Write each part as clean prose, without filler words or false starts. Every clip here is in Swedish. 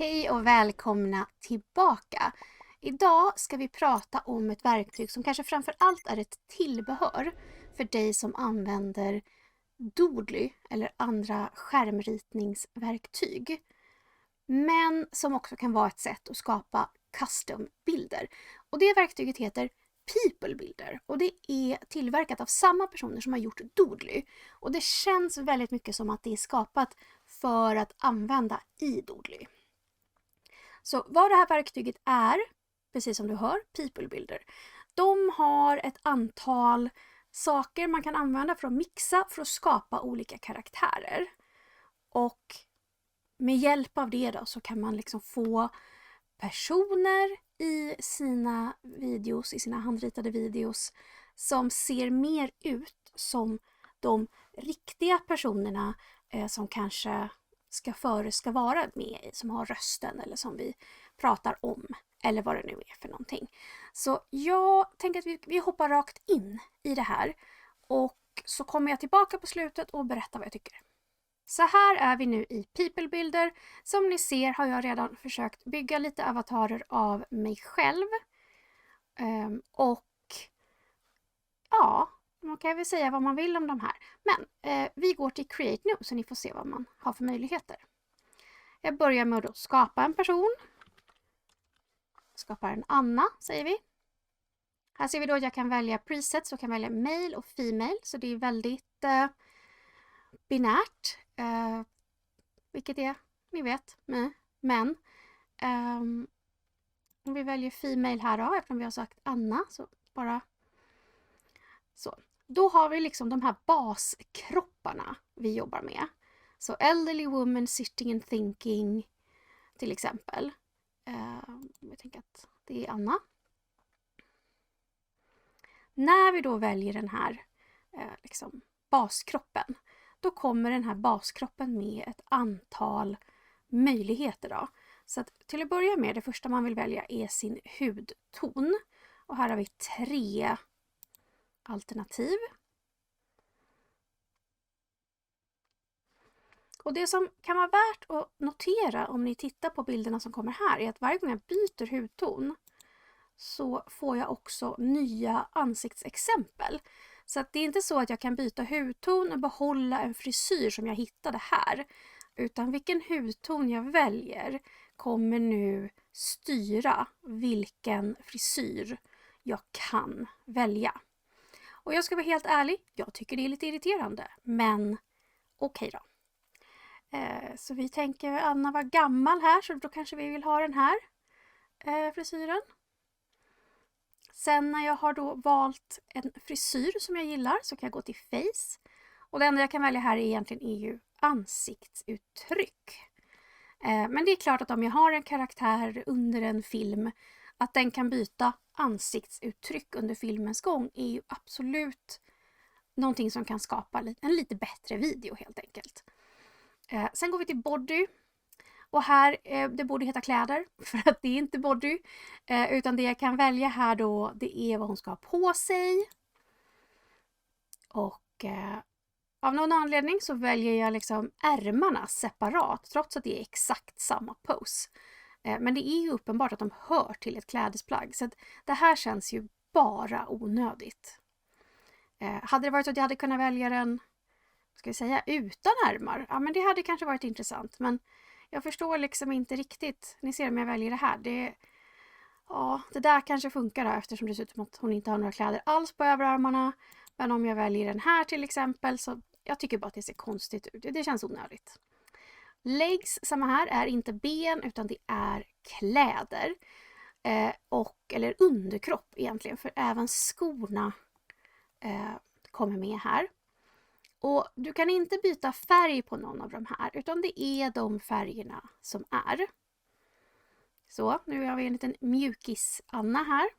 Hej och välkomna tillbaka! Idag ska vi prata om ett verktyg som kanske framför allt är ett tillbehör för dig som använder Doodly eller andra skärmritningsverktyg. Men som också kan vara ett sätt att skapa custom-bilder. Och det verktyget heter People Builder och det är tillverkat av samma personer som har gjort Doodly. Och det känns väldigt mycket som att det är skapat för att använda i Doodly. Så vad det här verktyget är, precis som du hör, People Builder. De har ett antal saker man kan använda för att mixa, för att skapa olika karaktärer. Och med hjälp av det då så kan man liksom få personer i sina videos, i sina handritade videos som ser mer ut som de riktiga personerna som kanske ska vara med, som har rösten eller som vi pratar om eller vad det nu är för någonting. Så jag tänker att vi hoppar rakt in i det här och så kommer jag tillbaka på slutet och berättar vad jag tycker. Så här är vi nu i People Builder. Som ni ser har jag redan försökt bygga lite avatarer av mig själv. Och ja, man kan väl säga vad man vill om de här. Men vi går till Create nu så ni får se vad man har för möjligheter. Jag börjar med att skapa en person. Skapar en Anna, säger vi. Här ser vi då att jag kan välja presets, så jag kan välja male och female. Så det är väldigt binärt. Vilket är, ni vet, men. Om vi väljer female här då, eftersom vi har sagt Anna, så bara så. Då har vi liksom de här baskropparna vi jobbar med. Så elderly woman sitting and thinking till exempel. Jag tänker att det är Anna. När vi då väljer den här liksom baskroppen, då kommer den här baskroppen med ett antal möjligheter då. Så att till att börja med, det första man vill välja är sin hudton. Och här har vi 3 alternativ. Och det som kan vara värt att notera om ni tittar på bilderna som kommer här är att varje gång jag byter hudton så får jag också nya ansiktsexempel. Så att det är inte så att jag kan byta hudton och behålla en frisyr som jag hittade här. Utan vilken hudton jag väljer kommer nu styra vilken frisyr jag kan välja. Och jag ska vara helt ärlig, jag tycker det är lite irriterande, men okej då. Så vi tänker Anna var gammal här, så då kanske vi vill ha den här frisyren. Sen när jag har då valt en frisyr som jag gillar så kan jag gå till face. Och det enda jag kan välja här egentligen är ju ansiktsuttryck. Men det är klart att om jag har en karaktär under en film, att den kan byta ansiktsuttryck under filmens gång är ju absolut någonting som kan skapa en lite bättre video helt enkelt. Sen går vi till body. Och här, det borde heta kläder för att det är inte body. Utan det jag kan välja här då, det är vad hon ska ha på sig. Och av någon anledning så väljer jag liksom ärmarna separat trots att det är exakt samma pose. Men det är ju uppenbart att de hör till ett klädesplagg. Så att det här känns ju bara onödigt. Hade det varit så att jag hade kunnat välja den, ska vi säga, utan ärmar. Ja, men det hade kanske varit intressant. Men jag förstår liksom inte riktigt. Ni ser om jag väljer det här. Det där kanske funkar då, eftersom det ser ut som att hon inte har några kläder alls på överarmarna. Men om jag väljer den här till exempel, så jag tycker bara att det ser konstigt ut. Det känns onödigt. Legs, samma här, är inte ben utan det är kläder. Eller underkropp egentligen, för även skorna kommer med här. Och du kan inte byta färg på någon av de här, utan det är de färgerna som är. Så, nu har vi en liten mjukis-Anna här.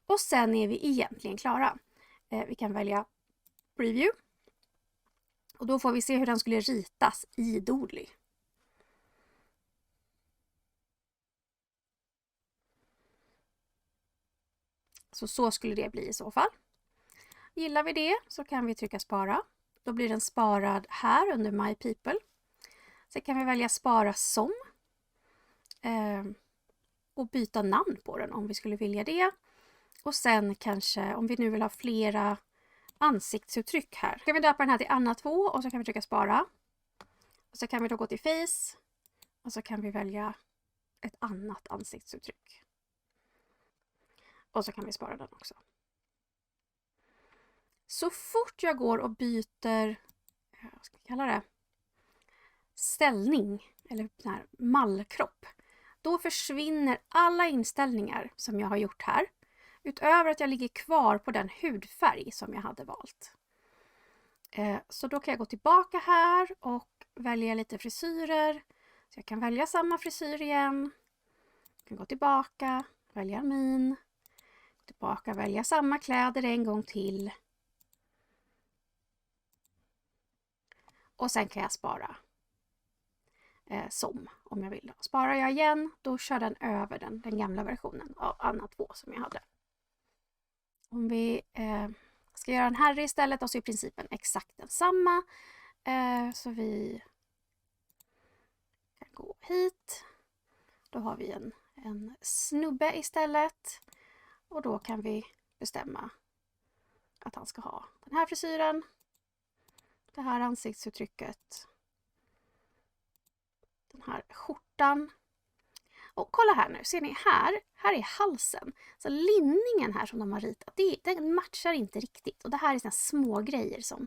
Och sen är vi egentligen klara. Vi kan välja preview. Och då får vi se hur den skulle ritas i Doodly. Så skulle det bli i så fall. Gillar vi det så kan vi trycka spara. Då blir den sparad här under My People. Sen kan vi välja spara som. och byta namn på den om vi skulle vilja det. Och sen kanske, om vi nu vill ha flera ansiktsuttryck här, kan vi döpa den här till Anna 2 och så kan vi trycka spara. Och så kan vi då gå till Face och så kan vi välja ett annat ansiktsuttryck. Och så kan vi spara den också. Så fort jag går och byter, vad ska vi kalla det, ställning eller den här mallkropp, då försvinner alla inställningar som jag har gjort här. Utöver att jag ligger kvar på den hudfärg som jag hade valt. Så då kan jag gå tillbaka här och välja lite frisyrer. Så jag kan välja samma frisyr igen. Jag kan gå tillbaka, välja en min. Tillbaka, välja samma kläder en gång till. Och sen kan jag spara som om jag vill. Sparar jag igen, då kör den över den gamla versionen av Anna 2 som jag hade. Om vi ska göra en Harry istället, och så är principen exakt densamma. Så vi kan gå hit. Då har vi en snubbe istället. Och då kan vi bestämma att han ska ha den här frisyren. Det här ansiktsuttrycket. Den här skjortan. Och kolla här nu, ser ni här är halsen. Så linningen här som de har ritat, den matchar inte riktigt. Och det här är såna små grejer som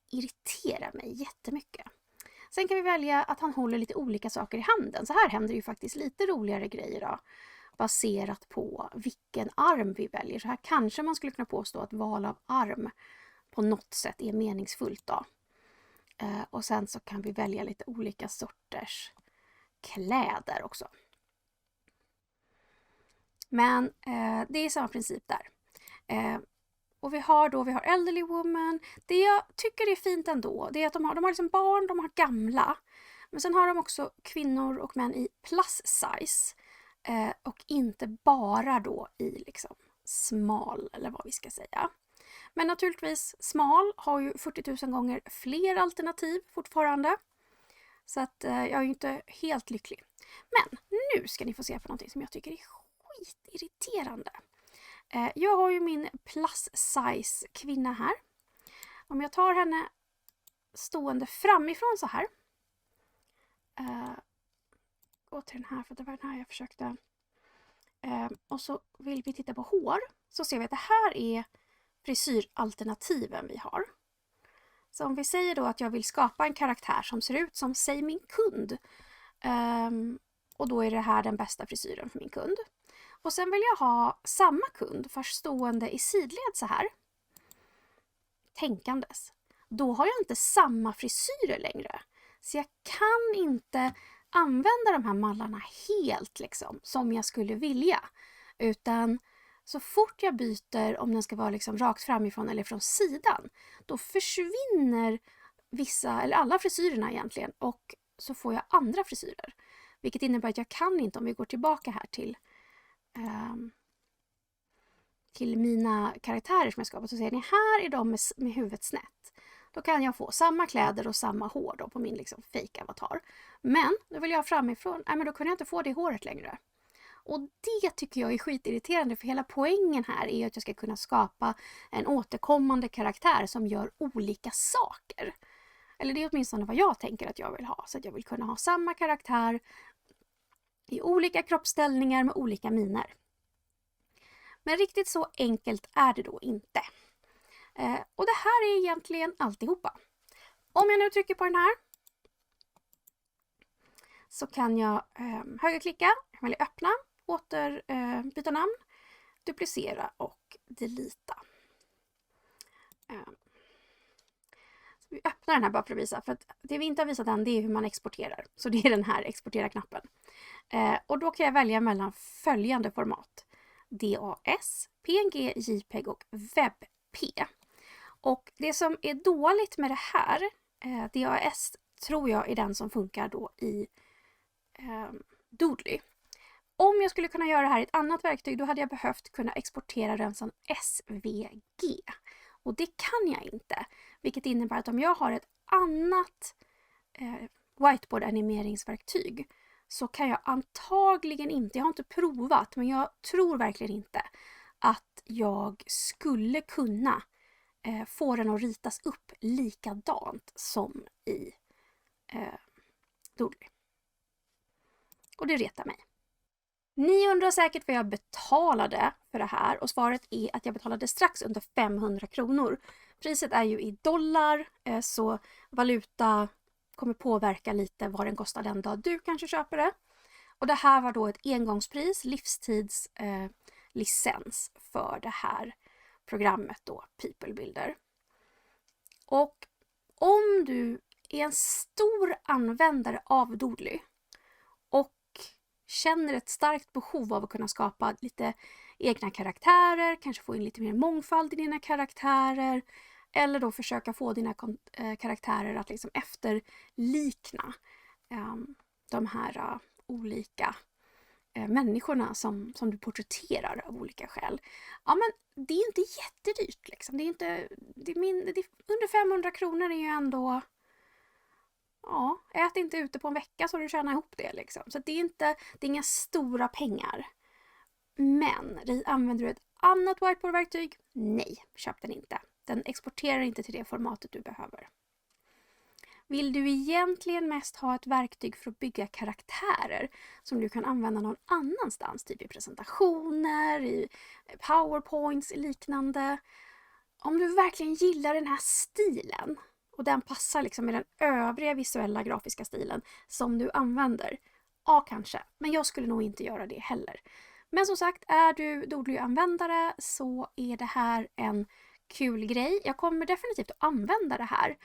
irriterar mig jättemycket. Sen kan vi välja att han håller lite olika saker i handen. Så här händer ju faktiskt lite roligare grejer då, baserat på vilken arm vi väljer. Så här kanske man skulle kunna påstå att val av arm på något sätt är meningsfullt då. Och sen så kan vi välja lite olika sorters kläder också. Men det är samma princip där. Och vi har elderly woman. Det jag tycker är fint ändå, det är att de har liksom barn, de har gamla. Men sen har de också kvinnor och män i plus size. Och inte bara då i liksom smal, eller vad vi ska säga. Men naturligtvis, smal har ju 40 000 gånger fler alternativ fortfarande. Så att jag är ju inte helt lycklig. Men nu ska ni få se på någonting som jag tycker är skitirriterande. Jag har ju min plus size kvinna här. Om jag tar henne stående framifrån så här. Gå till den här, för det var den här jag försökte. Och så vill vi titta på hår. Så ser vi att det här är frisyralternativen vi har. Så om vi säger då att jag vill skapa en karaktär som ser ut som, säg, min kund. Och då är det här den bästa frisyren för min kund. Och sen vill jag ha samma kund fast stående i sidled så här. Tänkandes. Då har jag inte samma frisyrer längre. Så jag kan inte använda de här mallarna helt liksom som jag skulle vilja. Utan så fort jag byter, om den ska vara liksom rakt framifrån eller från sidan, då försvinner vissa eller alla frisyrerna egentligen, och så får jag andra frisyrer. Vilket innebär att jag kan inte, om vi går tillbaka här till mina karaktärer som jag skapat, så ser ni här är de med huvudet snett. Då kan jag få samma kläder och samma hår då på min liksom fake avatar. Men då vill jag framifrån, men då kunde jag inte få det håret längre. Och det tycker jag är skitirriterande, för hela poängen här är att jag ska kunna skapa en återkommande karaktär som gör olika saker. Eller det är åtminstone vad jag tänker att jag vill ha. Så att jag vill kunna ha samma karaktär i olika kroppsställningar med olika miner. Men riktigt så enkelt är det då inte. Och det här är egentligen alltihopa. Om jag nu trycker på den här så kan jag högerklicka, jag väljer öppna, byta namn, duplicera och delita. Så vi öppnar den här bara för att visa, för att det vi inte har visat än, det är hur man exporterar. Så det är den här exportera-knappen. Och då kan jag välja mellan följande format: DAS, PNG, JPEG och WebP. Och det som är dåligt med det här, DAS tror jag är den som funkar då i Doodly. Om jag skulle kunna göra det här i ett annat verktyg, då hade jag behövt kunna exportera den som SVG. Och det kan jag inte. Vilket innebär att om jag har ett annat whiteboard-animeringsverktyg, så kan jag antagligen inte, jag har inte provat, men jag tror verkligen inte att jag skulle kunna få den att ritas upp likadant som i Doodly. Och det retar mig. Ni undrar säkert vad jag betalade för det här och svaret är att jag betalade strax under 500 kronor. Priset är ju i dollar så valuta kommer påverka lite vad den kostar den dag du kanske köper det. Och det här var då ett engångspris, livstidslicens för det här programmet då, People Builder. Och om du är en stor användare av Doodly och känner ett starkt behov av att kunna skapa lite egna karaktärer, kanske få in lite mer mångfald i dina karaktärer eller då försöka få dina karaktärer att liksom efterlikna de här olika människorna som du porträtterar av olika skäl. Ja, men det är inte jättedyrt liksom. Det är inte, under 500 kronor är ju ändå, ja, ät inte ute på en vecka så du tjänar ihop det liksom. Så det är inga stora pengar. Men använder du ett annat whiteboardverktyg? Nej, köp den inte. Den exporterar inte till det formatet du behöver. Vill du egentligen mest ha ett verktyg för att bygga karaktärer som du kan använda någon annanstans, typ i presentationer, i powerpoints, liknande. Om du verkligen gillar den här stilen och den passar liksom med den övriga visuella grafiska stilen som du använder, ja kanske, men jag skulle nog inte göra det heller. Men som sagt, är du Doodly-användare så är det här en kul grej. Jag kommer definitivt att använda det här.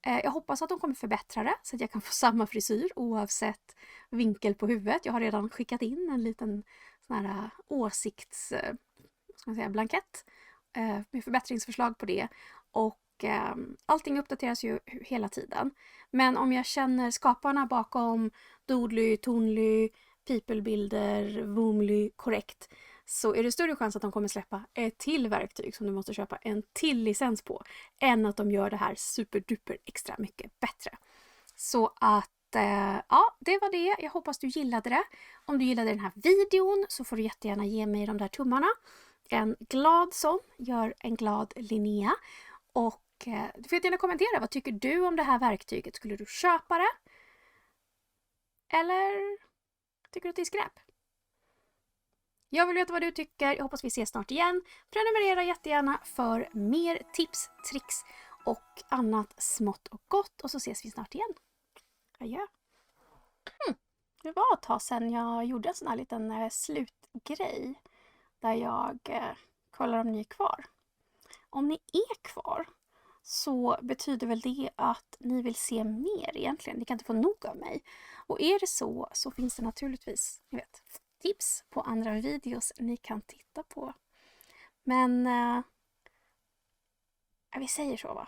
Jag hoppas att de kommer förbättra det så att jag kan få samma frisyr oavsett vinkel på huvudet. Jag har redan skickat in en liten sån här blankett med förbättringsförslag på det. Och allting uppdateras ju hela tiden. Men om jag känner skaparna bakom Doodly, Toonly, People Builder, Voomly korrekt så är det större chans att de kommer släppa ett till verktyg som du måste köpa en till licens på än att de gör det här superduper extra mycket bättre. Så att ja, det var det. Jag hoppas du gillade det. Om du gillade den här videon så får du jättegärna ge mig de där tummarna. En glad sån gör en glad Linnea. Och du får gärna kommentera. Vad tycker du om det här verktyget? Skulle du köpa det? Eller tycker du att det är skräp? Jag vill veta vad du tycker. Jag hoppas vi ses snart igen. Prenumerera jättegärna för mer tips, tricks och annat smått och gott. Och så ses vi snart igen. Adjö. Det var ett tag sedan jag gjorde en sån här liten slutgrej. Där jag kollar om ni är kvar. Om ni är kvar så betyder väl det att ni vill se mer egentligen. Ni kan inte få nog av mig. Och är det så finns det naturligtvis, ni vet, tips på andra videos ni kan titta på. Men vi säger så va?